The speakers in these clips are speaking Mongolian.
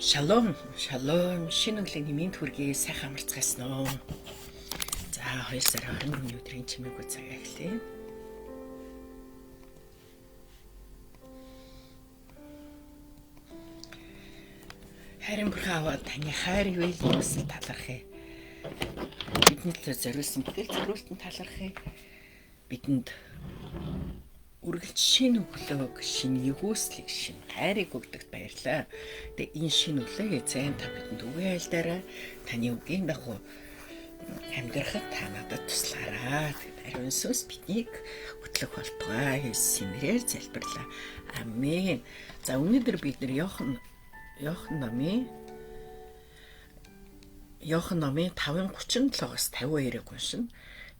Шалом, шалом. Шинэ өглөөний минь хүргэе. Сайхан амарцгаасан уу. За, 2 сарын 21 өдрийн чимээгүй цаг эхлэе. Харин бурхан аваад таны хайрыг үйлдэлсэн талархъя. Бидний төлөө зориулсан бүхэл зориултанд талархъя. Бидэнд үргэлж шинэ өглөөг, шинэ егөөслийг, шинэ хайрыг өгдөгт баярлалаа. Тэгээ энэ шинэ өглөөгээ зайн та бидэнд үгээ айлдаарай. Таны үгийн дагуу амьдрахад та надад туслаарай. Ариун сүнс биднийг хөтлөх болтугай. Есүсийн нэрээр залбирлаа. Амен. За өнөөдөр бид нэр Иохан номын 5:37-аас 52-ыг уншина.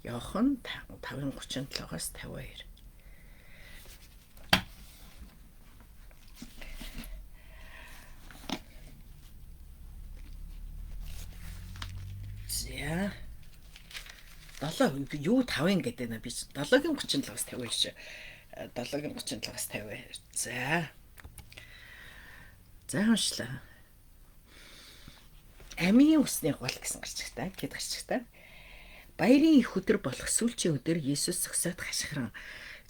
Иохан 5:37-аас 52. За 7 юу 5 гэдэг нэ би 7:37-аас 52 шүү. 7:37-аас 52. За уншлаа. Амийн усны гол гэсэн гарчигтай гэд гарчигтай. Баярын их өдөр болох сүүлчийн өдөр Есүс зогсоод хашгиран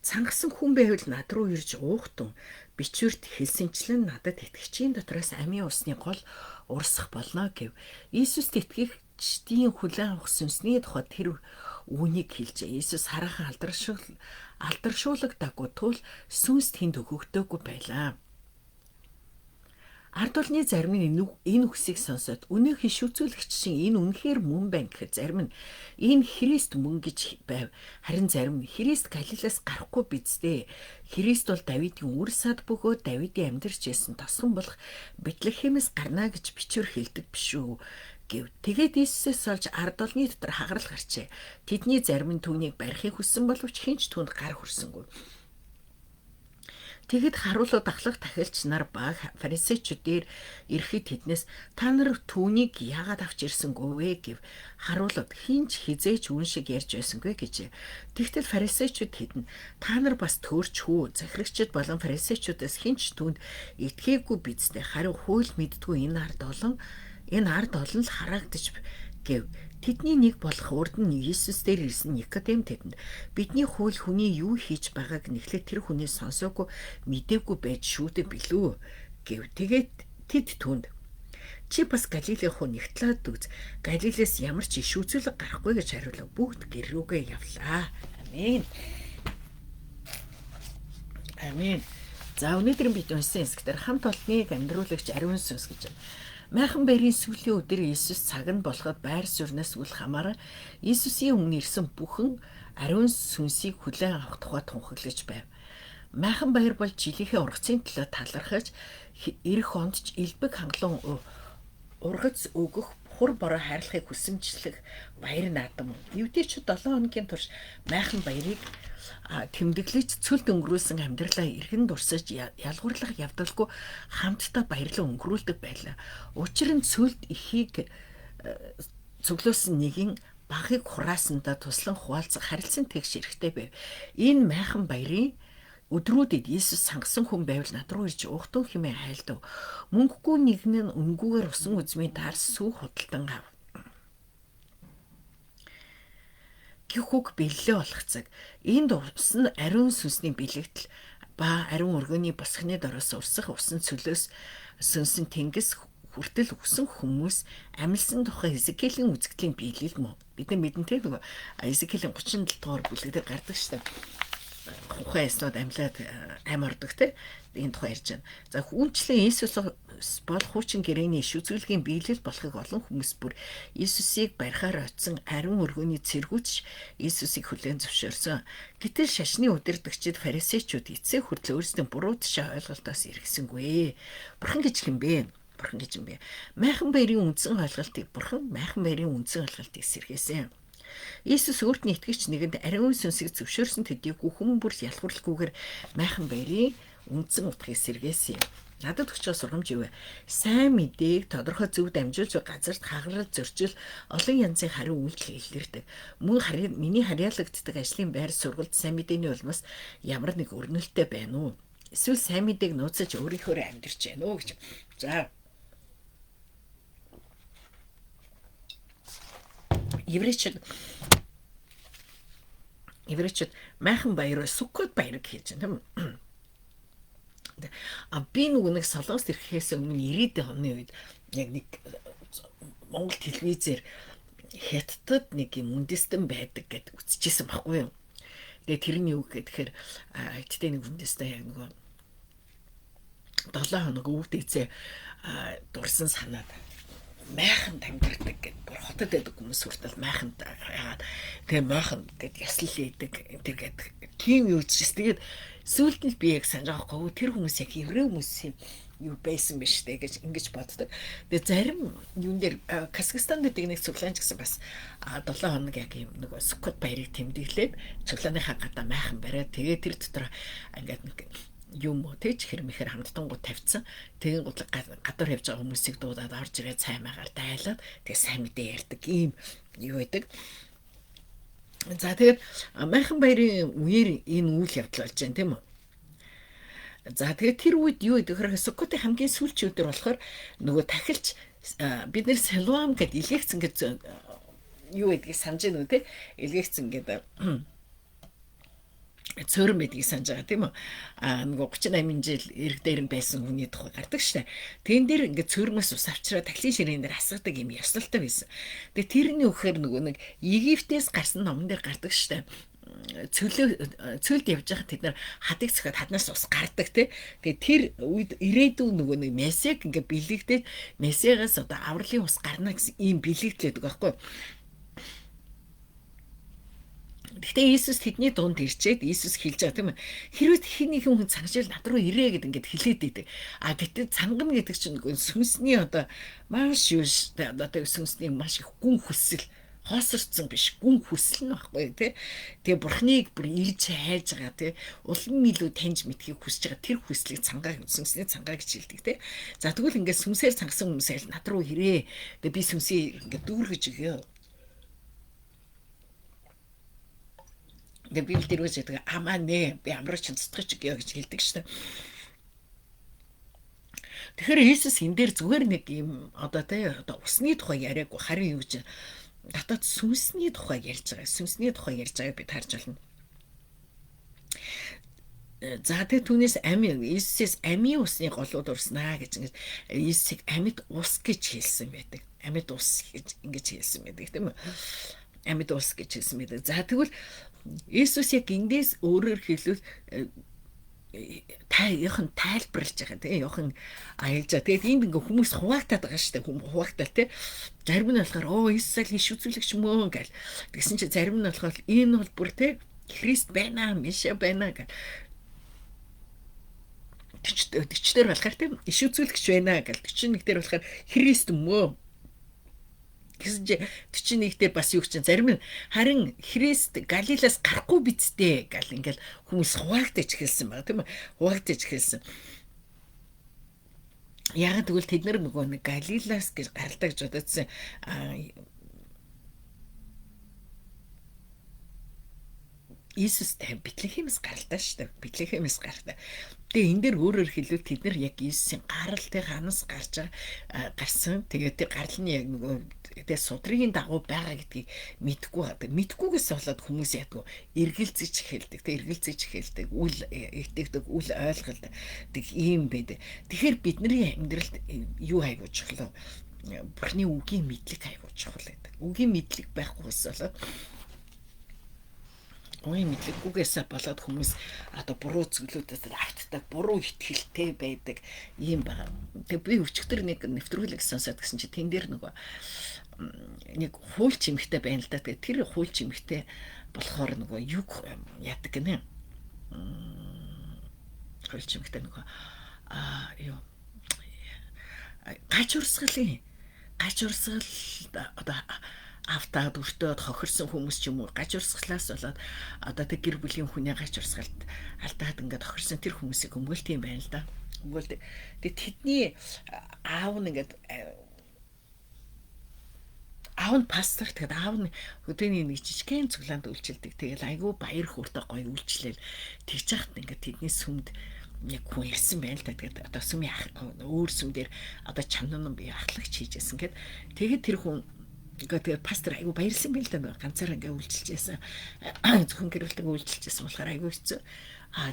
цангасан хүн байвал над руу ирж уугтун бичвэрт хэлсэнчлэн надад итгэгчийн дотроос амийн усны гол урсах болно гэв. Есүст итгэгчдийн хүлээн авах сүнсний тухайд тэр үүнийг хэлжээ. Есүс хараахан алдаршуулгадаггүй тул сүнс тэнд өгөгдөөгүй байлаа. Ард олны зарим нь энэ үгсийг сонсоод өнөө хишүүцүүлэгч шин энэ үнэхээр мөн байна гэхэд зарим нь энэ Христ мөн гэж байв. Харин зарим нь Христ Галилеас гарахгүй биз дээ. Христ бол Давидын үр сад бөгөөд Давидын амьдарч байсан тосгон болох Бэтлехемээс гарна гэж бичвэр хэлдэг биш үү гэв. Тэгээд Иесусээс олж ард олны дотор хагарал гарчээ. Тэдний зарим нь түүнийг барихыг хүссэн боловч хинч түүнд гар хүрсэнгүй. Тэгэд харуулууд ахлах тахилч нар ба фарисеучдээр ирэхэд тэднээс та нар түүнийг яагаад авч ирсэнгүй вэ гэв. Харуулууд хинч хизээч үн шиг ярьж байсангүй гэжээ. Тэгтэл фарисеучуд хэдэн та нар бас төөрч хүү захирагчид болон фарисеучудаас хинч түүнд итгээгүй биздээ. Харин хууль мэддгүй энэ ард олон л харагдаж гэв. Тэдний нэг болох урд нь Иесус дээр ирсэн Никодем тэдэнд бидний хууль хүний юу хийж байгааг нэхлээ тэр хүний сонсоогүй мэдээгүй байж шүүдэг билүү гэв. Тэгээд тэд түнд чи бас Галилей хуу нэгтлээд үз. Галилеас ямар ч иш үзүүлэг гарахгүй гэж хариулав. Бүгд гэр рүүгээ явлаа. Амен. Амен. За өнөөдөр бид уншсан хэсгээр хамт олныг амьдруулагч ариун сүнс гэж байна. Майхан баярын сүүлийн өдөр Иесус цаг нь болоход байр суурнаас үл хамааран Иесусийн өмнө ирсэн бүхэн ариун сүнсийг хүлээн авах тухай тунхаглаж байв. Майхан баяр бол жилийнхээ ургацын төлөө талархаж ирэх онд ч элбэг хангалуун ургац өгөх хур бороо хайрлахыг хүсэмжлэх баяр наадам. Евдээчүүд 7 хоногийн турш майхан баярыг тэмдэглэж цөлд өнгөрүүлсэн амьдралаа эргэн дурсаж ялгуурлах явдалгүй хамтдаа баярлан өнгөрүүлдэг байлаа. Учир нь цөлд ихийг цуглуулсан нэгэн багыг хураасандаа туслан хуваалцах харилцан тэгш эрэхтэй байв. Энэ майхан баярын өдрүүдэд Иесус сангасан хүн байвал над руу ирж уугтун хэмээн хайлдав. Мөнгөгүй нэгэн нь үнгүүгээр усан үзмийн таарс сүү худалдан ав. Гихүг бэлээ болох цаг. Энд ус нь ариун сүнсний бэлэгдэл ба ариун өргөний босхны дороос урсах усан цөлөөс сүнсэн тэнгис хүртэл өгсөн хүмүүс амилсан тухай Эзекиэлийн үзэгдлийн биелэл мөн. Бид мэдэнтэй нөгөө Эзекиэлийн 37 дугаар бүлэгдэр гардаг шүү дээ. Ухаан эснүүд амьлаад ам ордог те энэ тухай ярьж байна. За хүнчлэн Иесус бол хуучин гэрээний иш үзүүлгийн биелэл болохыг олон хүмүүс бүр Иесусыг барихаар очисон ариун өргөний цэргүүч Иесусыг хүлээн зөвшөөрсөн. Гэтэл шашны удирдагчид фарисеучуд эцсээ хүртэл өөрсдийн буруу тушаа ойлголтоос эргэсэнгүй. Бурхан гэж юм бэ? Бурхан гэж юм бэ? Майхан баярын үндсэн ойлголтыг сэргээсэн. Иесус өөрт нь итгэгч нэгэнд ариун сүнсийг зөвшөөрсөн төдийгүй хүн бүр ялгуурлахгүйгээр майхан баярын үндсэн утгыг сэргээсэн юм. Надад өгч сургамж юу вэ? Сайн мэдээг тодорхой зөв дамжуулж газарт хагарал зөрчил олон янзын хариу үйлдэл илэрдэг. Мөн миний харьяалагддаг ажлын байр сургалт сайн мэдээний улмаас ямар нэг өрнөлттэй байна уу? Эсвэл сайн мэдээг нууцаж өөрийнхөө амьдрч байна уу гэж. За еврейчүүд майхан баяр Суккот баяр гэж байна тийм. Би нэг Солонгост ирэхээс өмнө 90-ад оны үед яг нэг Монгол телевизээр Хятадд нэг юм үндэстэн байдаг гэд үзчихсэн байхгүй юу. Тэгээ тэр нь юу гэхээр Хятадын нэг үндэстэн яг нөгөө 7 хоног өвдөцөө дурсан санаад майхан тамирдаг гэд бүр хотод байдаг хүмүүс хүртэл майхан яагаад тэгээ майхан гэд яслал хийдэг тэр гэд тийм юу ч тэгээд сүүлд нь би яг санаж байгаа байхгүй тэр хүмүүс яг еврей хүмүүсийн юу байсан биш үү гэж ингэж боддог. Тэгээ зарим юун дээр Казахстанд гэдэг нэг цуглаанч гэсэн бас 7 хоног яг юм нөгөө Суккот баярыг тэмдэглээд цуглааныхаа гадаа майхан бариад тэгээ тэр дотор ингээд нэг юм уу тэгж хэрмэхэр хамттангууд тавьсан. Тэгээ гадуур явж байгаа хүмүүсийг дуудаад орж ирээ цаймаагаар дайлаад тэгээ сайн мэдээ ярьдаг ийм юу байдаг. За тэгээд майхан баярын үеэр энэ үйл явдал болж байна тийм үү. За тэгээд тэр үед юу гэдэг вэ? Суккотын хамгийн сүүлчийн өдөр болохоор нөгөө тахилч бид нэр Салуам гэд илгээгцэн гэж юу гэдгийг санаж байна үү те? Илгээгцэн гэдэг цөөрөн байдгийг санаж байгаа тийм үү? Нөгөө 38 жил эрэг дээр нь байсан хүний тухай гардаг штэ. Тэн дээр ингээд цөөрмөөс ус авчраа тахилын ширээн дээр асгадаг юм ёслолтой байсан. Тэгээ тэрний үхээр нөгөө нэг Египтээс гарсан номон дээр гардаг штэ. Цөлд явж байхад тэд нар хадыг цохиод хаднаас ус гардаг тий. Тэгээ тэр үед ирээдүйн нөгөө нэг месег ингээд бэлэгдээд месегаас одоо авралын ус гарна гэсэн ийм бэлэгдлээдэг байхгүй. Гэхдээ Иесус тэдний дунд ирчээд Иесус хэлж байгаа тийм үү. Хэрвээ хин нэгэн хүн цангажил над руу ирээ гэдэг ингээд хэлээд идэг. Гэтээ цангам гэдэг чинь нөгөө сүнсний одоо маш юу одоо сүнсний маш их гүн хүсэл хоосорцсон биш гүн хүсэл нь байхгүй тий. Тэгээ бурхныг бүр илж хайж байгаа тий. Улам илүү таньж мэдхийг хүсэж байгаа тэр хүслийг цангаа сүнсний цангаа гэж хэлдэг тий. За тэгвэл ингээд сүнсээр цангасан хүмүүсээ над руу ирээ. Тэгээ би сүнсийг ингээд дүүргэж өгөө. Тэгээ би тэр үгс гэдэг амаа нэ би амраач цэцгэж өгөө гэж хэлдэг шээ. Тэгэхээр Иесус энэ дээр зүгээр нэг юм одоо тий одоо усны тухай яриаг харин юу гэж дотоод сүнсний тухай ярьж байгаа. Сүнсний тухай ярьж байгааг бид харж байна. За тэгээ түүнээс Иесус амийн усны голууд урснаа гэж ингэж Иесусыг амьд ус гэж хэлсэн байдаг. Амьд ус гэж ингэж хэлсэн байдаг тийм үү? Амьд ус гэж хэлсэн байдаг. За тэгвэл Иесус яг эндээс өөрөөр хэлбэл яахан тайлбарлаж байгаа тийм яахан аялж байгаа. Тэгээд энд ингээ хүмүүс хуваагдаад байгаа шүү дээ. Хуваагдал тийм. Зарим нь болохоор Иесус л иш үзүүлэгч мөн гэл. Тэгсэн чинь зарим нь болохоор энэ бол бүр тийм Христ байна, Месиа байна гэл. Тэгчдэр болохоор тийм иш үзүүлэгч байна гэл. 41 дээр болохоор Христ мөн гэсэн чи 41 дээр бас юу гэж зарим нь харин Христ Галилаас гарахгүй бидтэй гэл ингээл хүмүүс хуваагдаж эхэлсэн байна тийм үү хуваагдаж эхэлсэн. Яг тэгвэл тэд нар нөгөө нэг Галилаас гэж гаралтай гэж бодоодсэн Иесус Бэтлехемээс гаралтай шүү дээ. Бэтлехемээс гаралтай. Тэгээ энэ дээр өөрөөр хэлбэл тэд нар яг Иесусийн гаралтай ханаас гарсан. Тэгээд тэр гарал нь яг нөгөө тэгээ судрын дагуу байгаа гэдгийг мэдгүй байдаг. Мэдгүйгээс болоод хүмүүс ядгүй эргэлзэж эхэлдэг. Тэг эргэлзэж эхэлдэг. Үл итгэдэг, үл ойлголт тэг ийм байдаг. Тэгэхээр бидний амьдралд юу хайгуу чухал вэ? Бурхны үгийн мэдлэг хайгуу чухал байдаг. Үгийн мэдлэг байхгүйс болоод Ой мэдлэггүйгээсээ болоод хүмүүс одоо буруу зүйлүүдэд автдаг, буруу итгэлтэй байдаг юм байна. Тэг би өчигдөр нэг нэвтрүүлэг сонсоод гэсэн чи тэн дээр нөгөө нэг хуульч эмэгтэй байна л да. Тэгээ тэр хуульч эмэгтэй болохоор нөгөө юг яадаг гинэ. Хуульч эмэгтэй нөгөө юу гач урсгал одоо автаад өртөөд хохирсон хүмүүс ч юм уу гач урсгалаас болоод одоо тэг гэр бүлийн хүний гач урсгалд алдаад ингээд хохирсон тэр хүмүүсийг өмгөлт юм байна л да. Өмгөлт. Тэг тэдний аав нь ингээд аав нь пастор тэгэд аав нь өдөөний нэг жижигхэн цуглаанд үйлчилдэг. Тэгэл айгүй баяр хөөртэй гоё үйлчлээл тэгж яхад ингээд тэдний сүмд яг хүн ирсэн байна л да. Тэгээд одоо сүмийн өөр сүмдэр одоо чанан би ахлагч хийжсэн гэд тэгээд тэр хүн Тэгээд пастор айгу баярлсан байл да, ганцаараа ингээ үйлчилжсэн. Зөвхөн гэр бүлтэйгээ үйлчилжсэн болохоор айгу хэцүү.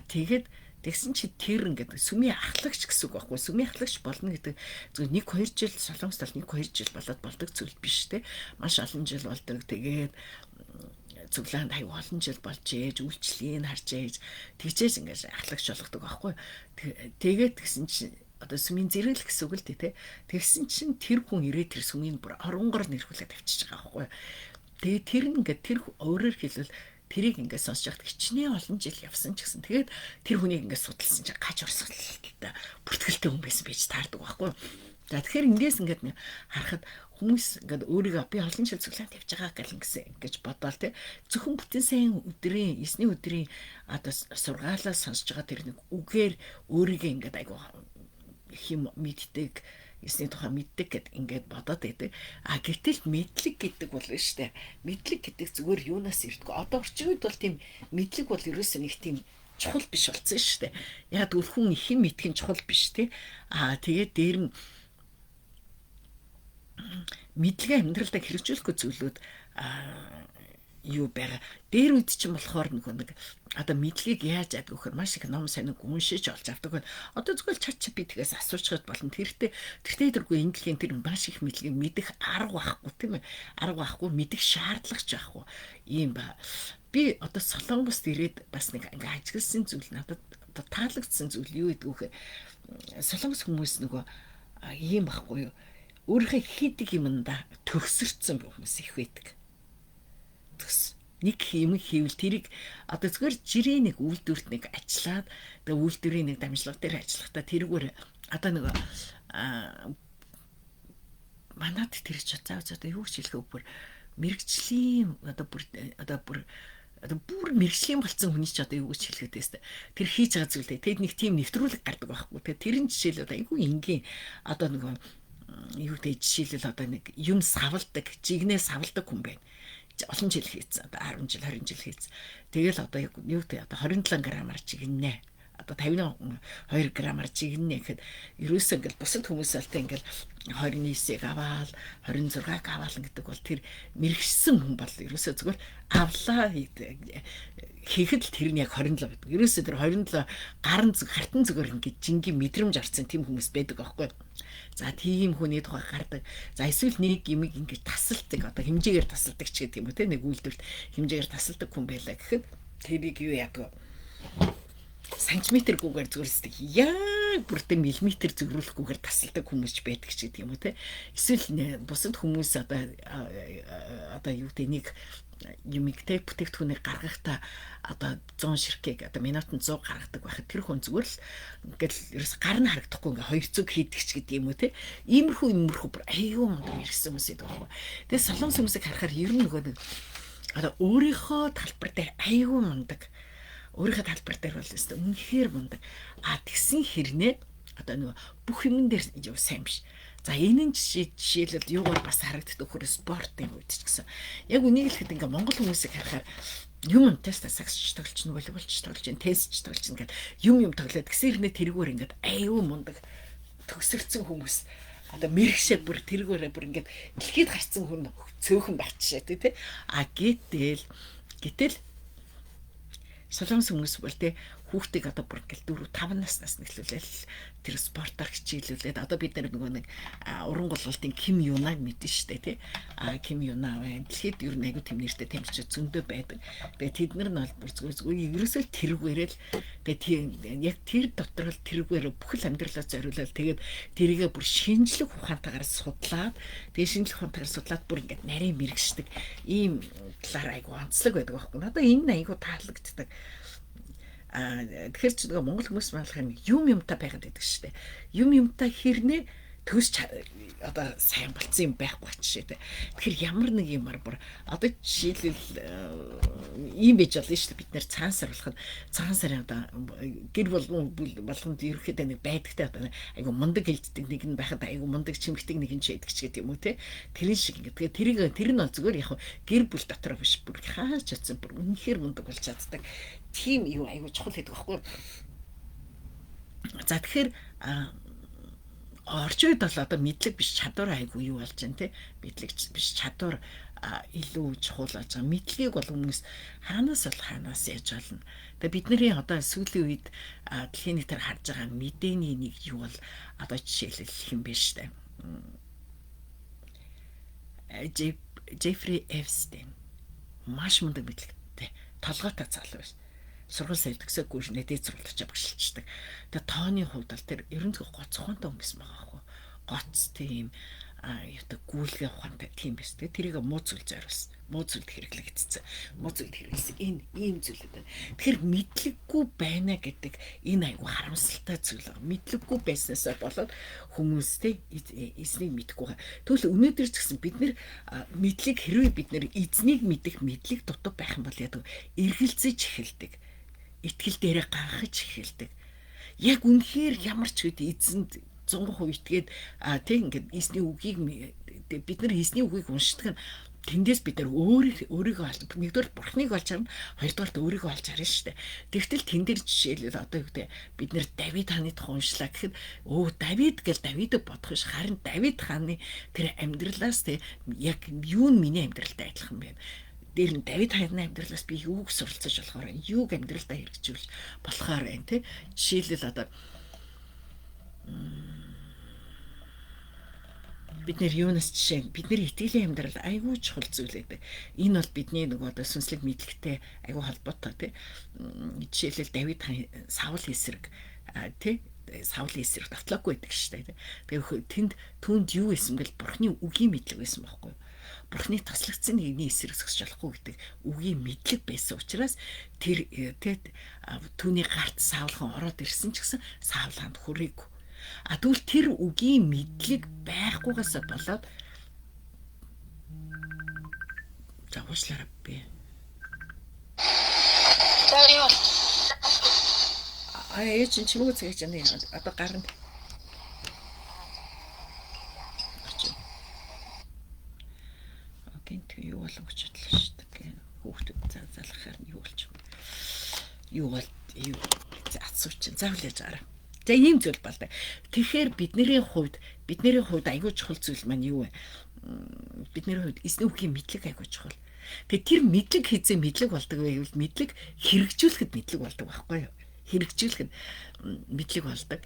Тэгээд тэгсэн чи тэр ингээд сүмийн ахлагч гэсэн үг байхгүй. Сүмийн ахлагч болно гэдэг зөв 1-2 жил Солонгост бол 1-2 жил болоод болдог зүйл биш те. Маш олон жил болдог. Тэгээд цуглаанд аяг олон жил болж ээж үйлчлэгийг харж ээж тэгжээс ингээд ахлагч болгодог байхгүй. Тэгээд тэгсэн чи одоо сүмийн зэрэг л гэсэн үг л дээ те. Тэгсэн чинь тэр хүн ирээд тэр сүмийн бүр оронгоор нэрхүүлээд авчиж байгаа байхгүй. Тэгээд тэр ингээд тэр өөрөөр хэлбэл тэрийг ингээд сонсож байхад хичнээн олон жил явсан ч гэсэн тэгээд тэр хүнийг ингээд судалсан чинь гаж урсгалтай бүртгэлтэй хүн байсан байж таардаг байхгүй. За тэгэхээр эндээс ингээд харахад хүмүүс ингээд өөрийгөө би олон жил цуглаанд явж байгаа гэж бодоол те. Зөвхөн бүтэн сайн өдрийн 9-ний өдрийн одоо сургаалаа сонсож байгаа тэр нэг үгээр өөрийгөө ингээд айгуу хэм мэддэг эсний тухай мэддэг гэд ингээд бодоод байдаг. Гэтэл мэдлэг гэдэг бол шүү дээ. Мэдлэг гэдэг зүгээр юунаас ирдэг. Одоо орчин үед бол тийм мэдлэг бол ерөөсөө нэг тийм чухал биш болсон шүү дээ. Яг тэгвэл хүн их юм мэдэх нь чухал биш тий. Тэгээд дээр нь мэдлэгээ амьдралдаа хэрэгжүүлэхгүй зүйлүүд юу байгаа. Дээр үед чинь болохоор нэг одоо мэдлэгийг яаж яадаг вөхөр маш их ном сониг уншиж олж авдаг. Одоо зүгээр ChatGPT-гээс асуучхад болно. Тэртээ тэргүй инглигийн тэр маш их мэдлэгийг мэдэх арга байхгүй тийм ээ. Арга байхгүй, мэдэх шаардлагач байхгүй. Ийм ба. Би одоо Солонгост ирээд бас нэг ингээ ажигласан зүйл надад одоо таалагдсан зүйл юу гэдэг вөхөр. Солонгос хүмүүс нөгөө ийм байхгүй юу. Өөрийнхөө хийдэг юмдаа төгсөрцөн хүмүүс их байдаг. Нэг юм хийвэл тэрийг одоо зөвхөн жирийн нэг үйлдвэрт нэг ажиллаад тэгээ үйлдвэрийн нэг дамжлага дээр ажиллахдаа тэрүүгээр одоо нэг манад тэр ч одоо юу ч хэлэхөө бүр мэрэгжлийн одоо бүр мэрэгжлийн болсон хүний ч одоо юу гэж хэлэхэд тест тэр хийж байгаа зүйлээ тэгэд нэг тийм нэвтрүүлэг гардаг байхгүй тэгээ тэрэн жишээлбэл айгүй энгийн одоо нэг юу гэдэг жишээлбэл одоо нэг юм савладаг жигнээ савладаг хүн байна. Олон жил хийцэн одоо 10 жил 20 жил хийцэн. Тэгэл одоо юу гэдэг одоо 27 грамаар чигнэ. Одоо 52 грамаар чигнэ гэхэд ерөөсөө ингээл бусад хүмүүс алтай ингээл 29-ыг аваал 26-г аваал гэдэг бол тэр мэрэгсэн хүн бол ерөөсөө зүгээр авлаа хийхэд л тэр нь яг 27 гэдэг. Ерөөсөө тэр 27 хартан зүгээр ингээд жингийн мэдрэмж авсан тийм хүмүүс байдаг аахгүй. За тийм хүний тухай гардаг. За эсвэл нэг юм ингээд тасалдаг одоо хэмжээгээр тасалдаг ч гэдэг юм уу те нэг үйлдвэрт хэмжээгээр тасалдаг хүн байлаа гэхэд тэрийг юу яадаг сантиметргүйгээр зүрсдэг яг бүртээ миллиметр зүрүүлэхгүйгээр тасалдаг хүмүүс байдаг ч гэдэг юм уу те эсвэл бусад хүмүүс одоо юу гэдэг нэг юмэг те бүтээгдэхүүнийг гаргахтаа одоо 100 ширхгийг одоо минутанд 100 гаргадаг байхад тэр хүн зүгээр л ингээл ерөөс гар нь харагдахгүй ингээ 200 хийдэг ч гэдэг юм уу те иймэрхүү бүр аюу мундаг ирсэн хүмүүс байдаг байхгүй. Тэгээ солонгос хүмүүсийг харахаар ер нь нөгөө нэг одоо өөрийнхөө талбар дээр аюу мундаг өөрийнхөө талбар дээр бол өстой үнэхээр мундаг. Тэгсэн хэрнээ одоо нөгөө бүх юм дээр юу сайн биш. За энэ нь жишээлбэл юугаар бас харагддаг хөр спортын үед ч гэсэн. Яг үнийг л хэд ингээ монгол хүмүүсийг харахаар юм тест сагсч тоглож чинь волейболч тоглож чинь теннисч тоглож чинь ингээд юм тоглоод гэсэн хэрнээ тэргээр ингээд аюу мундаг төгсөрцөн хүмүүс одоо мэрэгшээ бүр тэргээрээ бүр ингээд дэлхийд гарцсан хүн цөөхөн батшаа тий. Гэтэл солонгос хүмүүс бол тий хүүхдийг одоо бүр ингээл 4-5 наснаас нэхлүүлээл тэр спортоор хичээлүүлээд одоо бид нөгөө нэг уран голлолтын Ким Юнаг мэдэн штэ тий Ким Юна байна. Дэлхийд ер нь аягүй тэм нэртэй тамирчид зөндөө байдаг. Тэгээ тэд нар нь бол бүр зүгээр ерөөсөө тэргээрэл тэгээ яг тэр дотор л тэргээр бүхэл амьдралаа зориулаад тэгээд тэрийгээ бүр шинжлэх ухаантайгаар судлаад тэгээ шинжлэх ухаантайгаар судлаад бүр ингээд нарийн мэрэгшдэг ийм талаар аягүй онцлог байдаг байхгүй. Надаа энэ аягүй таалагддаг. Тэгэхээр ч нөгөө монгол хүмүүс малах юмтай байгаад байдаг шүү дээ. Юмтай хэрнээ төсч одоо сайн болцсон юм байхгүй ч шээ. Тэгэхээр ямар нэг юмар бүр одоо жишээлбэл ийм байж болно шүү дээ. Бид нэр цаансар болоход цаансар одоо гэр болгонд ерөөхдөө нэг байдагтай одоо айгу мундаг хэлдэг нэг нь байхад айгу мундаг чимэгдэг нэг нь ч байдаг ч гэдэг юм уу те. Тэрэн шиг ингээд тэр нь зүгээр яг гэр бүл дотор биш бүр хааж чадсан бүр үнэхээр мундаг болж чаддаг. Тийм юу айгу чухал гэдэг байхгүй. За тэгэхээр орчин үед бол одоо мэдлэг биш чадвар айгүй юу болж байна те. Мэдлэг биш чадвар илүү чухал болж байгаа. Мэдлэгийг бол хүмүүс хаанаас яаж болно. Тэгээ бидний одоо сүүлийн үед дэлхийн нийтээр харж байгаа мэдээний нэг юу бол одоо жишээлбэл хэм биш штэ. Джеффри Эпстейн маш мундаг мэдлэгтэй толгойтой залуу байсан. Сургууль сэлдэгсээгүй нэдэд зурултаж багшилчдаг. Тэгээ тооны хувьд бол тэр ерөн гоцхонтой хүн байсан байгаа байхгүй. Гоц тийм яадаг гүйлгээ ухаантай тийм биш. Тэгээ тэрийг муу зүйл зориулсан. Муу зүйлд хэрэглэгдсэн. Муу зүйлд хэрэглэсэн энэ ийм зүйлүүд байна. Тэгэхээр мэдлэггүй байна гэдэг энэ айгу харамсалтай зүйл байна. Мэдлэггүй байснасаа болоод хүмүүстэй эзнийг мэдэхгүй байгаа. Тэгвэл өнөөдөр ч гэсэн бид нэр мэдлэг хэрвээ бид нэр эзнийг мэдэх мэдлэг дутуу байх юм бол яадаг эргэлзэж эхэлдэг. Итгэл дээрээ ганхаж эхэлдэг. Яг үнэхээр ямар ч үед эзэнд 100% итгээд тийм ингээд эзний үгийг бид нар эзний үгийг уншдаг нь тэндээс бид нар өөрийгөө олж нэгдүгээр бурхныг олж харна, хоёрдугаар өөрийгөө олж харна шүү дээ. Тэгтэл тэн дээр жишээлбэл одоо юу гэдэг бид нар Давид хааны тухай уншлаа гэхэд Давид гэл Давидыг бодох биш харин Давид хааны тэр амьдралаас тийм яг юу нь миний амьдралтай адилхан байна. Дээр нь Давид хааны амьдралаас би юуг суралцаж болохоор юуг амьдралдаа хэрэгжүүлж болохоор байна тийм. Жишээлбэл одоо бид нэр юунаас жишээ бидний итгэлийн амьдрал айгүй чухал зүйл гэдэг. Энэ бол бидний нэг одоо сүнслэг мэдлэгтэй айгүй холбоотой тий. Жишээлбэл Давид хаан Саул эсрэг тий Саулийн эсрэг давтлаагүй байдаг шүү дээ. Тэгэхээр тэнд түүнд юу исэн гэл бурхны үгийн мэдлэг байсан байхгүй юу? Бурхны таслагдсан нэгний эсрэг зогсож болохгүй гэдэг үгийн мэдлэг байсан учраас тэр түүний гарт Саулхан ороод ирсэн ч гэсэн Саул хаанд хүрээгүй. Тэгвэл тэр үгийн мэдлэг байхгүйгээс болоод зовшлоо би. Яа чинь чимээ үзэж яана одоо гарна. Окей юу болов гэж бодлоо шүү дээ. Хүүхдүүд залхахаар юу болж байна. Юу бол юу асууч заавал яаж араа. За ийм зүйл болдог. Тэгэхээр бидний хувьд аягүй чухал зүйл маань юу вэ? Бидний хувьд эзний үгийн мэдлэг аягүй чухал. Тэгээ тэр мэдлэг хийзээ мэдлэг болдог байвал мэдлэг хэрэгжүүлэхэд мэдлэг болдог байхгүй юу? Хэрэгжүүлэхэд мэдлэг болдог.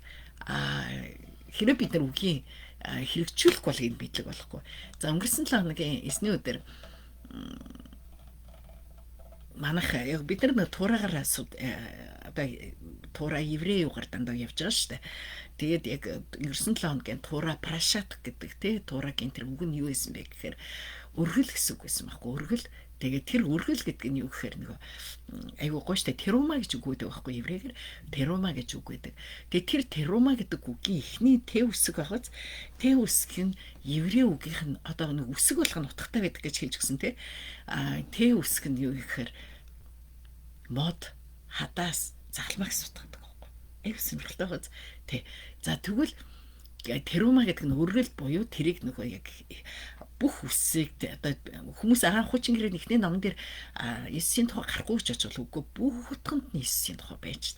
Хэрэг бид нар үгийн хэрэгжүүлэх бол энэ мэдлэг болохгүй. За өнгөрсөн 7 хоногийн эзний өдөр манайх яг бид нар туураагаар одоо Тура еврей югаар дандаа явж байгаа шүү дээ. Тэгээд яг өнгөрсөн 7 хоногийн Тура Прашат гэдэг тий Турагийн тэр үг нь юу байсан бэ гэхээр өргөл гэсэн үг байсан байхгүй өргөл. Тэгээд тэр өргөл гэдэг нь юу гэхээр нэг айгуу гоё штэ терума гэж үг байдаг байхгүй еврейгээр терума гэж үг байдаг. Тэгээд тэр терума гэдэг үгийн эхний тэ үсэг байгааз тэ үсэг нь еврей үгийнх нь одоо нэг үсэг болох нь утгатай байдаг гэж хэлж гисэн тий. Тэ үсэг нь юу гэхээр мод хадаас захалмаг сутгадаг байхгүй. Айгуу сонирхолтой байгааз тий. За тэгвэл терума гэдэг нь өргөл буюу тэрийг нөгөө яг бүх үсийг одоо хүмүүс хучин гэрээ нэгний номон дээр Есүсийн тухай гарахгүй ч очвол үгүй бүх утганд нь Есүсийн тухай байж.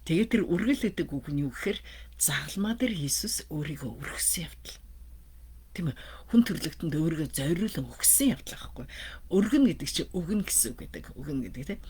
Тэгээд тэр өргөл гэдэг үг нь юу гэхээр загалмаа дээр Есүс өөрийгөө өргөсөн явдал. Тийм ээ. Хүн төрлөختөнд өөрийгөө зориулан өгсөн явдал байхгүй. Өргөн гэдэг чинь өгнө гэсэн үг гэдэг. Өгнө гэдэг тийм.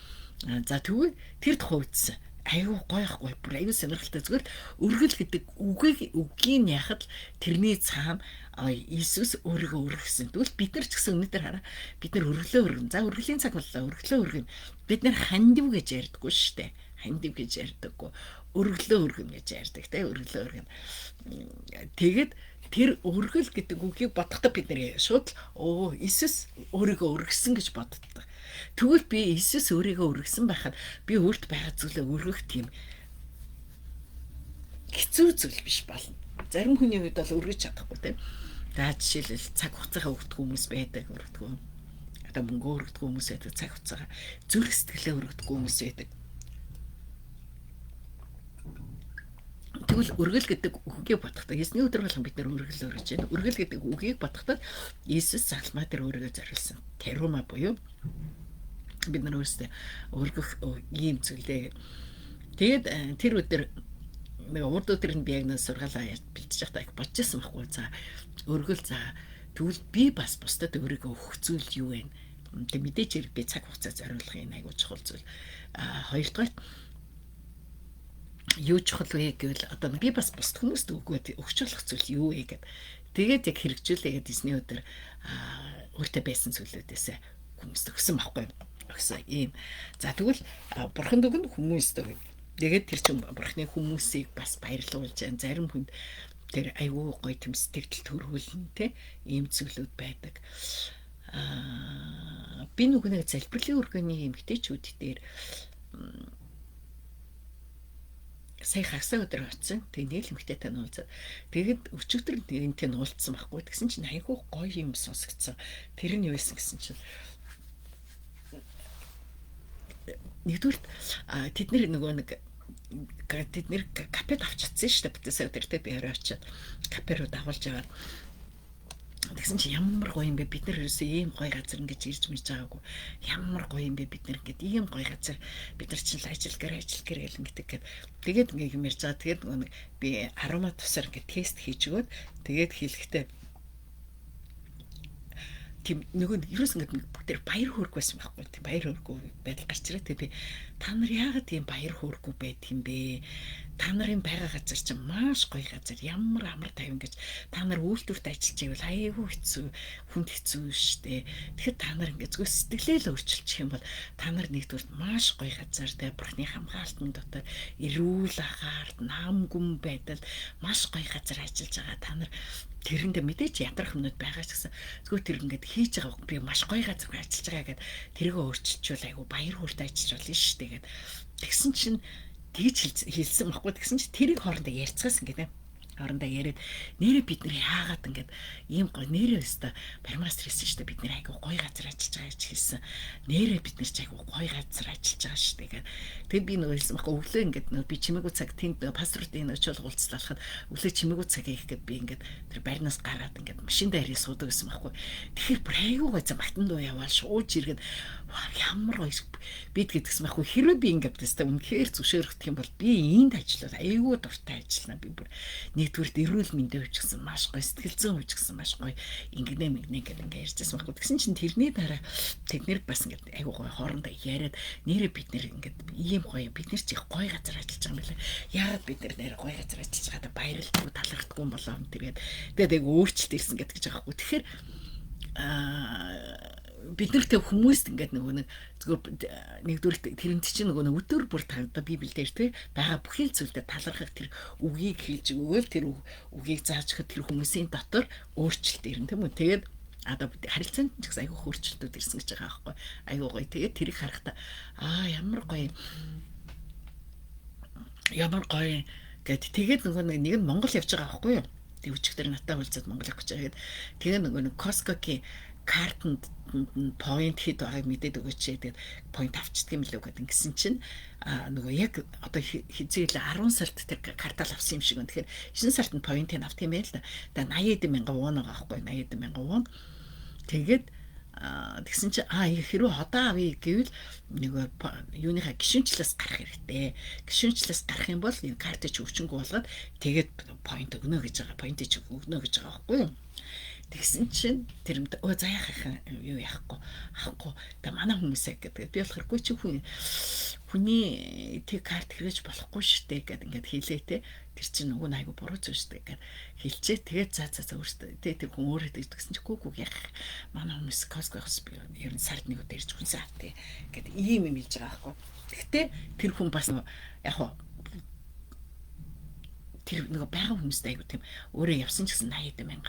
За тэгвэл тэр тухайдсан аюу гойхгүй бүр аюу сонирхолтой зүгээр өргөл гэдэг үгийн яхад тэрний цаана Иесус өөрийгөө өргөсөн. Тэгвэл бид нар ч гэсэн өнөөдөр хараа бид нар өргөлөө өргөн. За өргөлийн цаг боллоо өргөлөө өргөн. Бид нар хандив гэж ярьдаггүй шүү дээ. Хандив гэж ярьдаггүй. Өргөлөө өргөн гэж ярьдаг те өргөлөө өргөн. Тэгээд тэр өргөл гэдэг үгийг бодохдоо бид нар шууд Иесус өөрийгөө өргөсөн гэж боддог. Тэгвэл би Иесус өөрийгөө өргөсөн байхад би өөрт байгаа зүйлээ өргөх тийм хэцүү зүйл биш болно. Зарим хүний хувьд бол өргөж чадахгүй тийм. За жишээлбэл цаг хугацаагаа өргөдөг хүмүүс байдаг өргөдөг. Одоо мөнгө өргөдөг хүмүүс байдаг цаг хугацаагаа зүрх сэтгэлээ өргөдөг хүмүүс байдаг. Тэгвэл өргөл гэдэг үгийг бодохдоо Есүсний өдөр болгон бид нар өргөл өргөж байна. Өргөл гэдэг үгийг бодохдоо Иесус загалмаа дээр өөрийгөө зориулсан. Терума буюу бид нар өөрсдөө өргөх ийм зүйлээ. Тэгээд тэр өдөр нэг урд өдөр нь би яг нэг сургаалаа бэлдэж байхдаа их бодож байсан байхгүй. За өргөл за тэгвэл би бас бусдад өөрийгөө өгөх зүйл юу вэ? Тэг мэдээч хэрэг би цаг хугацаа зориулахын айгуу чухал зүйл. Хоёрдугаар юу чухал вэ гэвэл одоо би бас бусд хүмүүст өгөөд өгч болох зүйл юу вэ гэд. Тэгээд яг хэрэгжүүлээгээд эзний өдөр өөртөө байсан зүйлүүдээс хүмүүст өгсөн байхгүй. Өгсөн ийм. За тэгвэл бурхан дүгэн хүмүүст өгнө. Тэгээд тэр чинь бурханы хүмүүсийг бас баярлуулж जैन зарим хүнд тэр айгүй гоё тэм сэтгэл төрүүлнэ те ийм зүйлүүд байдаг. Би нүгнээ залбирлын өргөний эмгтээчүүд дээр сая хагас өдөр очсон. Тэгээд эмгтээтэй нуулзаад тэгээд өчигдөр энтэй нуулцсан байхгүй. Тэгсэн чинь айгүй гоё юм сонсгдсон. Тэр нь юу байсан гэсэн чинь нэгдүгээр тэд нэр капед авчихсан шүү дээ. Битээсээ өдөртөө би орой очиод капе руу дагуулж аваад тэгсэн чи ямар гоё юм бэ бид нар ерөөсөө ийм гоё газар ингэж ирж мэж байгаагүй ямар гоё юм бэ бид нар ингэж ийм гоё газар бид нар чинь ажил гэр гэл ингэдэг гэд тэгээд ингэ юм ярьж байгаа. Тэгээд би арома тусаар ингэ тест хийж өгөөд тэгээд хийлгэхдээ тийм нөгөө ерөөс ингэ бүгд баяр хөөргөө байсан байхгүй. Тийм баяр хөөргөө байдал гарч ирээ. Тэгээд би та нар яагаад тийм баяр хөөргөө байд юм бэ? Та нарын байгаа газар чинь маш гоё газар. Ямар амар тайван гэж та нар үйлдвэрт ажиллаж байвал айгүй хэцүү, хүнд хэцүү штэ. Тэгэхээр та нар ингэ зөвхөн сэтгэлээ л өөрчилчих юм бол та нар нэгдүгээр маш гоё газар тэ бурхны хамгаалтын дотор эрүүл агаарт наамгүн байдал маш гоё газар ажиллаж байгаа. Та нар тэрэндээ мэдээч ядрах юмнууд байгаа ч гэсэн зөвхөн тэр ингээд хийж байгаа би маш гоё газар ажиллаж байгаа гэд тэрийгөө өөрчилчихвэл айгүй баяр хөөртэй ажиллаж болно штэ гэд тэгсэн чинь тэгж хэлсэн баггүй. Тэгсэн чи тэрийг хоорондоо ярьцгаасан гэдэг. Хоорондоо яриад нэрээ бид нар яагаад ингээд ийм гоё нэрээ өстө баримаас ирсэн шүү дээ. Бид нэр айгүй гоё газар ажиллаж байгаа гэж хэлсэн. Нэрээ бид нар ч айгүй гоё газар ажиллаж байгаа шүү дээ. Тэгээд би нөгөө хэлсэн баггүй. Өглөө ингээд нөгөө би чимээгүй цаг тэнд пасторуудын очиол уулзлаалахад өглөө чимээгүй цаг хийхэд би ингээд тэр баринаас гараад ингээд машиндаа ирээ суудаг гэсэн баггүй. Тэгэхээр бүр айгүй гоё зам батан дуу яваал шууж иргээд ямар гоё бид гэдгсэн байхгүй. Хэрвээ би ингээд тест үнэхээр зөвшөөрөх юм бол би энд ажиллаад айгүй дуртай ажиллана. Би бүр нэгдүгээр эрүүл мэндэ хөвчихсэн маш гоё сэтгэл зүйн хөвчихсэн маш гоё ингэнэ гэдэг ингээ ярьжсэн байхгүй. Тэгсэн чинь тэрний дараа тэднэр бас ингээ айгуу гоё хоорондоо яриад нэрээ бид нэр ингээ ийм гоё бид нар чи гоё газар ажиллаж байгаа юм билээ. Яагаад бид нэр гоё газар ажиллаж байгаадаа баярлалгүй талархдаггүй юм болоо юм тэргээд тэгээд айгуу өөрчлөлт ирсэн гэдэг ч байгаа байхгүй. Тэгэхээр бид нартэй хүмүүст ингээд нөгөө нэг зөвхөн нэгдүгээр тэрэнд чинь нөгөө өдөр бүр тагда Библиэлд тий байгаа бүхий зүйлдээ талархах тэр үгийг хэлж өгөөл тэр үгийг зааж өгөх тэр хүмүүсийн дотор өөрчлөлт ирнэ тийм үү. Тэгээд одоо харилцаанд ч гэсэн айгүй өөрчлөлтүүд ирсэн гэж байгаа байхгүй. Айгүй гоё. Тэгээд тэрийг харахтаа ямар гоё гэд тэгээд нөгөө нэг нь Монгол явж байгаа байхгүй юу. Тэг өчигдөр натаа уулзаад Монгол явах гэж байгаа. Тэгээд нөгөө нэг Costco-гийн картанд point хэд байгааг мэдээд өгөөч. Тэгээд point авчдаг юм лөө гэдэг. Ингэсэн чинь нөгөө яг одоо хизээл 10 сард тэр картал авсан юм шиг байна. Тэгэхээр 9 сард нь point-ыг авт юм байл да. Тэгээд 80,000 вон байгаа байхгүй 80,000 вон. Тэгээд тэгсэн чинь хэрвээ хотоо авъя гэвэл нөгөө юуныхаа гишүүнчлээс гарах хэрэгтэй. Гишүүнчлээс гарах юм бол энэ картыг өвчнгөө болгоод тэгээд point өгнө гэж байгаа. Point-ыг өгнө гэж байгаа байхгүй юу? Тэгсэн чинь тэр заяах юу авахгүй та манай хүмүүсээ гэдэг. Би болохгүй чи хүний тэг карт хэрэгж болохгүй штэ гэдэг ингээд хэлээ те. Тэр чинь нөгөө айгу буруу зүйл штэ гэдэг хэлчээ. Тэгээд за өөртөө тэр хүн өөрөө тэгсэн чи гүг яах манай хүмүүс Costco-гоос би ер нь сард нэг удаа ирж хүнсээ авт гэдэг ийм юм хэлж байгаа байхгүй. Гэхдээ тэр хүн бас яг тэр нөгөө байгаа хүмүүстэй айгу тийм өөрөө явсан ч гэсэн 80,000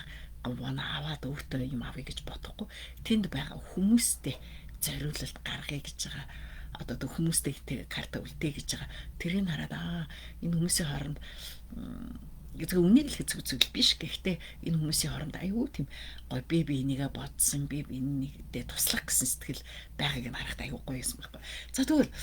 вон аваад өөртөө юм авъя гэж бодохгүй тэнд байгаа хүмүүстэй зориулалт гаргая гэж байгаа. Одоо хүмүүстэй карта үлдээ гэж байгаа. Тэрийг хараад энэ хүмүүсийн хооронд зөв үнийг л хэцүү зүйл биш. Гэхдээ энэ хүмүүсийн хооронд аюу тийм гоё би энийгээ бодсон би энийгдээ туслах гэсэн сэтгэл байгааг нь харахад аюу гоё юм байна. За тэгвэл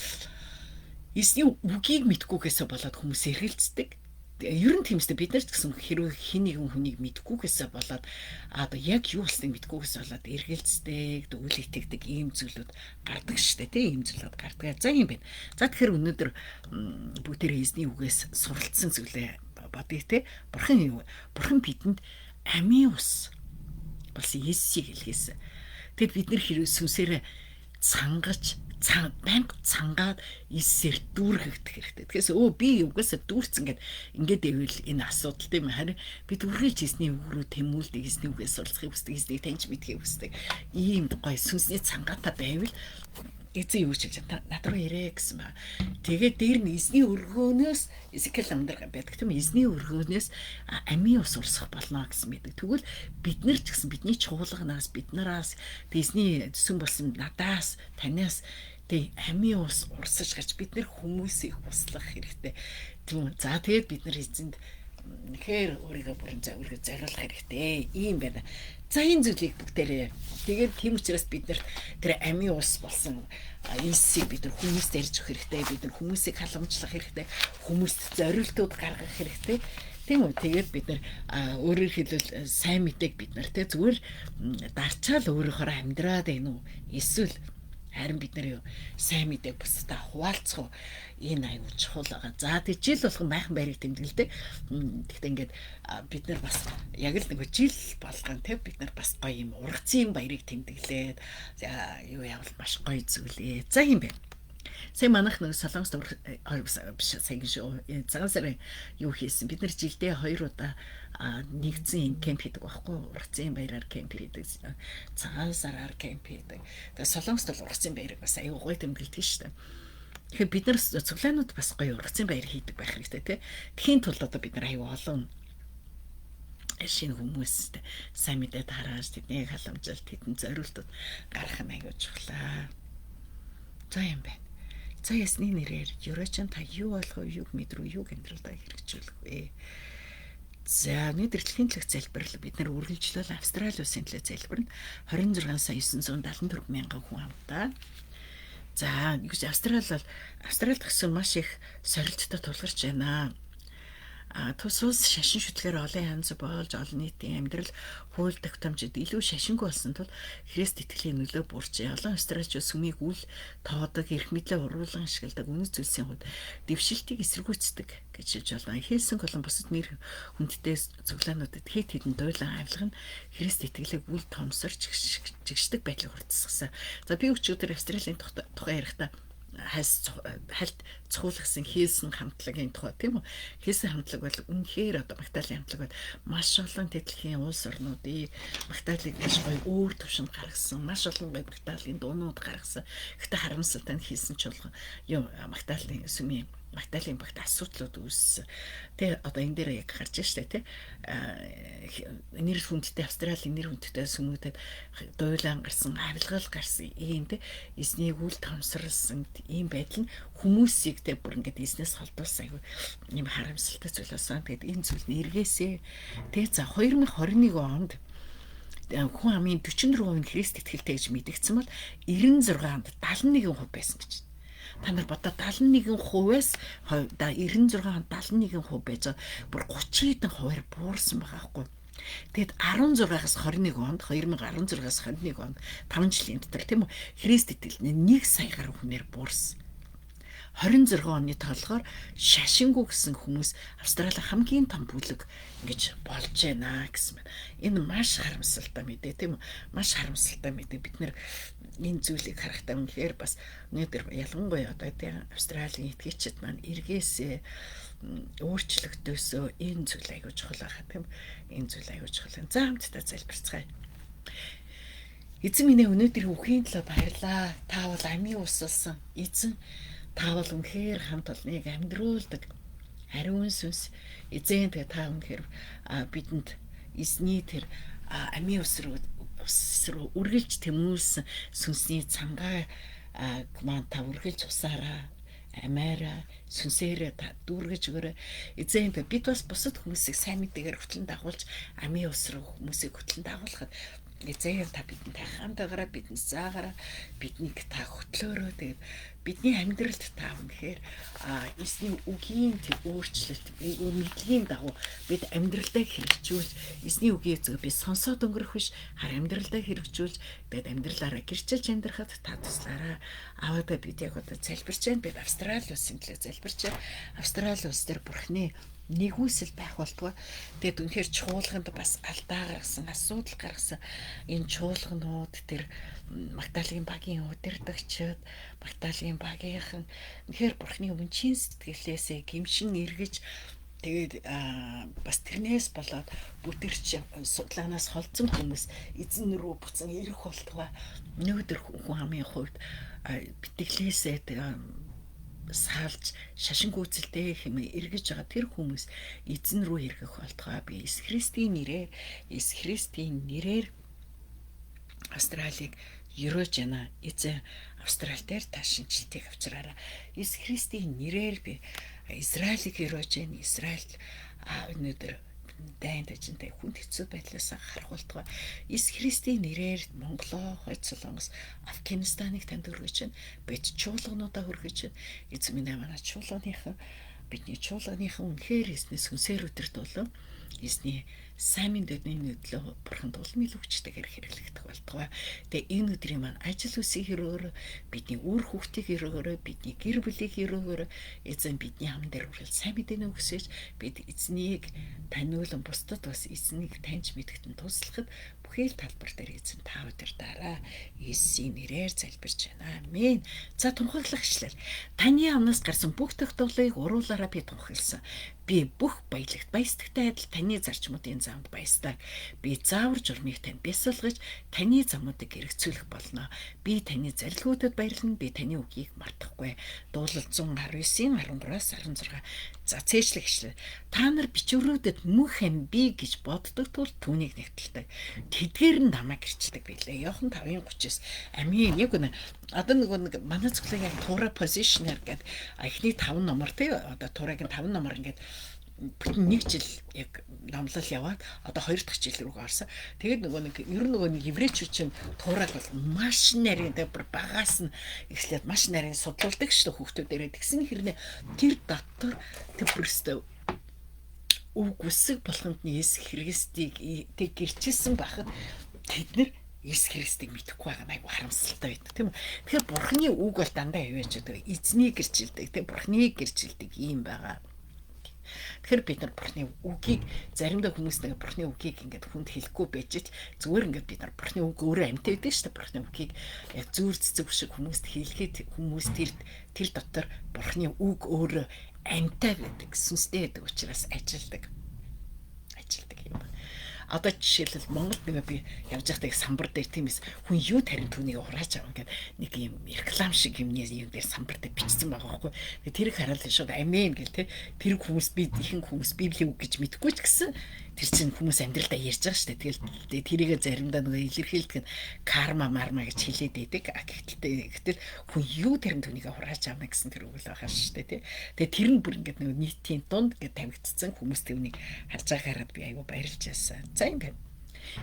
эсний үгийг мэдгүйгээсээ болоод хүмүүс эргэлздэг. Ер нь тиймстэй бид нар ч гэсэн хэрвээ хин нэгэн хүнийг мэдгүйгээсээ болоод одоо яг юу болсныг мэдгүйгээс болоод эргэлздэг, үл итгэдэг ийм зүйлүүд гардаг штэ тийм ийм зүйлүүд гардаг. За юм байна. За тэгэхээр өнөөдөр бүгдээр эзний үгээс суралцсан зүйлээ бодъё те. Бурхан бидэнд амийн ус болсон Есүсийг илгээсэн. Тэгэд бид нар хэрвээ сүнсээрээ банк цангаад Иесээр дүүргэгдэх хэрэгтэй. Тэгэхээр би угаасаа дүүрцэн ингээд ивэл энэ асуудал тийм харин бид үргэлж эзний үг рүү тэмүүлдэг, эзний үгээс суралцахыг хүсдэг, эзнийг таньж мэдхийг хүсдэг. Ийм гоё сүнсний цангаатай байвал эзэн юу ч гэж над руу ирээ гэсэн ба. Тэгээд дээр нь эзний өргөөнөөс Эзекиэл намдар байдаг тийм эзний өргөөнөөс амийн ус урсах болно гэсэн мэдэг. Тэгвэл бид нар ч гэсэн бидний чуулганаас биднээс эзний зүсэн болсон надаас танаас тэг амийн ус урсаж гарч бид нар хүмүүсийг услах хэрэгтэй. Тийм. За тэгээд бид нар эзэнд нэхэр өөрийгөө бүрэн зориулах хэрэгтэй. Ийм байна. За энэ зүйлийг бүгдээрээ тэгээд тийм учраас бид нар тэр амийн ус болсон Иесийг бид нар хүмүүст ярьж өгөх хэрэгтэй. Бид нар хүмүүсийг халамжлах хэрэгтэй. Хүмүүст зориултууд гаргах хэрэгтэй. Тийм үү? Тэгээд бид нар өөрөөр хэлбэл сайн мэдээг бид нар те зүгээр дарчаал өөрөөхөр амьдраад байна уу? Эсвэл харин бид нар юу сайн мэдээг бусдаа хуваалцах энэ аюул чухал байгаа. За тэг жил болгон майхан байрыг тэмдэглэдэг. Гэхдээ ингээд бид нар бас яг л нэг жил болгон тэг бид нар бас гоё юм ургацын баярыг тэмдэглээд за юу явал маш гоё зүйлээ. За юм бэ. Сая манайх нэг солонгост биш сайн шүү. Цагаан сарын юу хийсэн? Бид нар жилдээ 2 удаа нэгдсэн кемп хийдэг байхгүй ургацын баяраар кемп хийдэг. Цагаан сараар кемп хийдэг. Тэгээ солонгост бол ургацын баярыг бас аюу гоё тэмдэглэдэг шүү дээ. Тэгэхээр бид нар цуглаанууд бас гоё ургацын баяр хийдэг байх хэрэгтэй тий. Тхийн тулд одоо бид нар аюу олон шинэ хүмүүстэй сайн мэдээд хараад тэднийг халамжилт тэдэн зориултууд гаргах нь аюу чухлаа. За юм байна. За ясны нэрээр Eurochen та юу болох вэ? Юг мэдрүү, юг амьдралдаа хэрэгжүүлэх вэ? За өнөөдөр дэлхийн төлөв залбирал бид нар үргэлжлүүл Австрали улсын төлөв залбирна. 26 сая 974 мянган хүн хамтаа. За нэгж Австралид гэсэн маш их сорилттой тулгарч байна. Тус улс шашин шүтлгээр олон янз болж олон нийтийн амьдрал хууль тогтоомжид илүү шашингүй болсон тул Христ итгэлийн нөлөө бүрж олон австралич сүмийг үл тоодог, эрх мэдлээ уруулан ашигладаг үнэт зүйлсийн хувьд дэвшилтийг эсэргүүцдэг гэж хэлж байна. Хэлсэн болон бусад нэр хүндтэй цуглаануудад хэд хэдэн дуйлан авилга нь Христ итгэлийг үл томсорч жигшдэг байдлыг хурцсгасан. За би өчигдөр Австралийн тухай ярихдаа хальт цохиулагсан хийсэн хамтлагийн тухай тийм үү. Хийсэн хамтлаг бол үнэхээр одоо Магдалины хамтлаг бол маш олон дэлхийн улс орнуудыг Магдалийг маш гоё өөр төвшөнд гаргасан. Маш олон Магдалины дуунууд гаргасан. Гэхдээ харамсалтай нь хийсэн чуулган юу Магдалины сүмийн Магдалины багт асуудлууд үүссэн. Тэ одоо энэ дээр яг гарч штэ тэ нэр хүндтэй Австралийн нэр хүндтэй сүмүүдэд дуйлан гарсан, авилгал гарсан ийм тэ эзнийг үл томсорлсон ийм байдал нь хүмүүсийг тэ бүр ингээд эзнээс холдуулсан айгүй ийм харамсалтай зүйл болсон. Тэгэд энэ зүйл нь эргээсээ тэ за 2021 онд хүн амын 44% Христ итгэлтэй гэж мэдэгдсэн бол 96-нд 71% байсан гэж. Та нар бодоо 71%-аас 96-нд 71% байж байгаа бүр 30 хэдэн хувиар буурсан байгаа байхгүй. Тэгэд 16-аас 21 онд 2016-аас 21 онд 5 жилийн дотор тийм үү Христ итгэл нь 1 сая гаруй хүнээр буурсан. 26 оны толгоор шашингүй гэсэн хүмүүс Австрали хамгийн том бүлэг ингэж болж байна гэсэн байна. Энэ маш харамсалтай мэдээ тийм үү? Маш харамсалтай мэдээ. Бид нэр энэ зүйлийг харахтаа үнэхээр бас өнөөдөр ялангуяа одоо тийм Австралийн итгэгчид маань эргээсээ өөрчлөгдөөсөө энэ зүйл аягүй чухал байгаа тийм. Энэ зүйл аягүй чухал. За хамтдаа залбирцгаая. Эзэн минь өнөөдөр үхийн төлөө баярлаа. Та бол амийн усалсан эзэн. Та бол үнэхээр хамт олныг амьдруулдаг ариун сүнс эзэн тэгээ та үнэхээр бидэнд эзний тэр амийн ус руу үргэлж тэмүүлсэн сүнсний цангаа маань та үргэлж усаараа амаараа сүнсээрээ та дүүргэж өгөөрэй. Эзэн бид бас бусад хүмүүсийг сайн мэдээгээр хөтлөн дагуулж амийн ус руу хүмүүсийг хөтлөн дагуулхад Эзэн та бидэнтэй хамтаагаараа бидэн заагаараа биднийг та хөтлөөрөө тэгээд бидний амьдралд та үнэхээр эзний үгийн өөрчлөлт мэдлэгийн дагуу бид амьдралдаа хэрэгжүүлж эзний үгийн эзэг би сонсоод өнгөрөх биш хар амьдралдаа хэрэгжүүлж тэгээд амьдралаараа гэрчилж амьдрахад та туслаараа аваадаа бид яг одоо залбирч байна бид Австрали улсын төлөө залбирч байна Австрали улс дээр бурхны нэгүсэл байх болтугай. Тэгээд үнэхээр чуулганд бас алдаа гаргасан, асуудал гаргасан энэ чуулганууд тэр Магдалины багийн удирдагчид, Магдалины багийнхан үнэхээр бурхны өмнө чин сэтгэлээсээ гимшин эргэж тэгээд бас тэрнээс болоод бүтэрч судлаанаас холдсон хүмүүс эзэн рүү буцан ирэх болтугай. Өнөөдөр хүн амын хувьд битгэлээсээ саалж шашин гүйцэлтэй хэмээн эргэж байгаа тэр хүмүүс эзэн рүү эргэх болтугай би Есүс Христийн нэрээр Австралиг ерөөж яана эзэн Австрали дээр та шинжилтийг авчраараа Есүс Христийн нэрээр би Израилийг ерөөж яана Израиль өнөөдөр дайнд ажинтай хүнд хэцүү байдлаас гарах болтугай Есүс Христийн нэрээр Монголоо, Хойд Солонгос, Афганистаныг танд өргөж байна. Бид чуулгануудаа өргөж байна. Эзэн минь манай чуулганыхан бидний чуулганыхан үнэхээр эзнээс хүнсээр өдөртүүлэн эзний сайн мэдээний нөлөө бурхан тулмын өгчтэйгээр хэрэглэгдэх болтугай. Тэгээ энэ өдрийн маань ажил үсгийн хэрэгөөр бидний үр хүүхдийн хэрэгөөр бидний гэр бүлийн хэрэгөөр эзэн бидний хам дээр хүрэл сайн мэдээний өгсөж бид эзнийг таниулан бусдад бас эзнийг таньж мэдгэдэн туслахад бүхэл талбар дээр эзэн та удирдаарай. Есүсийн нэрээр залбирч байна. Амен. За тунхаглагчлал. Таны амнаас гарсан бүх тогтоолыг уруулаараа би тунхагласан. Би бүх баялагт баясдагтай адил таны зарчмуудын замд баястаг. Би заавар журмыг тань бясалгаж таны замуудыг эргэцүүлэх болно. Би таны зарилгуудад баярлана. Би таны үгийг мартахгүй. Дуулал 119-13-аас 16. За цээжлэгчлээ. Та нар бичвэрүүдэд мөнх ам би гэж боддог тул түүнийг нэгтэлдэг. Тэдгээр нь намайг гэрчилдэг билээ. Иохан 5:39. Амийн яг үнэ. Одоо нэг манай зөвлөгийн тура позишнер гэдэг эхний 5 номер тий одоо турагийн 5 номер ингээд нэг жил яг номлол яваад одоо 2 дахь жил рүү гарсан. Тэгээд нөгөө нэг еврейчүүд чинь туурал бол маш нарийн бүр багаас нь эхлээд маш нарийн судлуулдаг шүү дээ хүүхдүүдээрээ. Тэгсэн хэрнээ тэр дотор тэр бүрстэ үг үсэг болоход нь Есүс Христийг тэг гэрчилсэн байхад тэд нар Есүс Христийг мэдэхгүй байгаа нь айгу харамсалтай байдаг тийм үү. Тэгэхээр бурхны үг бол дандаа юу яж байгаа эзнийг гэрчилдэг тийм бурхныг гэрчилдэг юм байгаа. Тэгэхээр бид нар бурхны үгийг заримдаа хүмүүс нэг бурхны үгийг ингээд хүнд хэлэхгүй байж ч зүгээр ингээд бид нар бурхны үг өөрөө амьтаа байдаг шүү дээ. Бурхны үгийг яг зүүр цэцэг шиг хүмүүст хэлэхэд хүмүүс тэр дотор бурхны үг өөрөө амьтаа байдаг, сүнстэй байдаг учраас ажилдаг юм байна. Одоо жишээлбэл Монголд нэг би явж байхдаа самбар дээр тиймээс хүн юу тарин түүнийг урааж аваа гэдэг нэг юм реклам шиг юм дээр самбар дээр бичсэн байгаа байхгүй. Тэр хараад шууд амен гэл тэр хүмүүс би ихэнх хүмүүс библийн үг гэж мэдгүй ч гэсэн тэр чинь хүмүүс амьдралдаа ярьж байгаа шүү дээ. Тэгэл тэрийгэ заримдаа нөгөө илэрхийлдэг нь карма марма гэж хэлээд байдаг. Гэтэл хүн юу тарин түүнийг урааж авна гэсэн тэр үг л байгаа шүү дээ. Тэгээ тэр нь бүр ингээд нөгөө нийтийн дунд ингээд тавигдсан хүмүүс түүнийг харж байгаараа би айгүй баярлж байсан. За ингээд.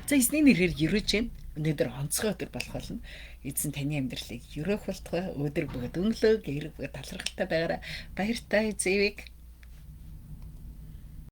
За эзний нэрээр ерөөж юм. Өнөөдөр онцгой өдөр болох болно. Эзэн таны амьдралыг ерөөх болтугай өдөр бүгд өнгөлөө гэрэг бүгд талархалтай байгаарай. Баяртай эзэвэг.